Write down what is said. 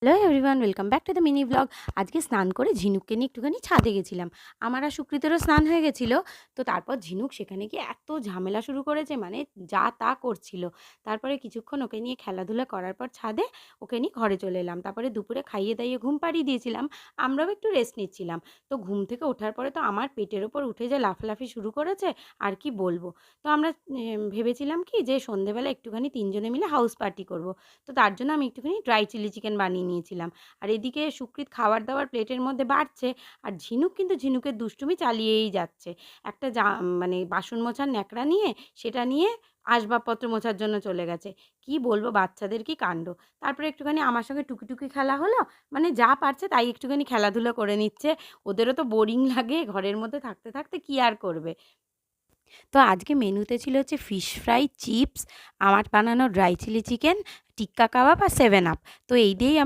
Hello everyone, welcome back to the mini blog. আজকে স্নান করে ঝিনুককে নিয়ে একটুখানি ছাদে গেছিলাম। আমার আর সুকৃতেরও স্নান হয়ে গেছিলো। তো তারপর ঝিনুক সেখানে গিয়ে এত ঝামেলা শুরু করেছে, মানে যা তা করছিল। তারপরে কিছুক্ষণ ওকে নিয়ে খেলাধুলা করার পর ছাদে ওকে নিয়ে ঘরে চলে এলাম। তারপরে দুপুরে খাইয়ে দাইয়ে ঘুম পাড়িয়ে দিয়েছিলাম। আমরাও একটু রেস্ট নিচ্ছিলাম। তো ঘুম থেকে ওঠার পরে তো আমার পেটের ওপর উঠে যে লাফালাফি শুরু করেছে, আর কি বলবো। তো আমরা ভেবেছিলাম কি যে সন্ধেবেলা একটুখানি তিনজনে মিলে হাউস পার্টি করব। তো তার জন্য আমি একটুখানি ড্রাই চিলি চিকেন বানিয়ে নিয়েছিলাম। আর এদিকে সুকৃত খাবার দাবার প্লেটের মধ্যে বাড়ছে, আর ঝিনুক কিন্তু ঝিনুকের দুষ্টুমি চালিয়েই যাচ্ছে। একটা মানে বাসন মোছার ন্যাকড়া নিয়ে সেটা নিয়ে আসবাবপত্র মোছার জন্য চলে গেছে। কি বলবো, বাচ্চাদের কি কাণ্ড। তারপরে একটুখানি আমার সঙ্গে টুকি খেলা হলো। মানে যা পারছে তাই একটুখানি খেলাধুলো করে নিচ্ছে। ওদেরও তো বোরিং লাগে ঘরের মধ্যে থাকতে থাকতে, কি আর করবে। তো আজকে মেনুতে ছিল হচ্ছে ফিশ ফ্রাই, চিপস, আমার বানানো ড্রাই চিলি চিকেন, টিক্কা কাবাব আর 7 আপ। তো এই দিয়েই আমরা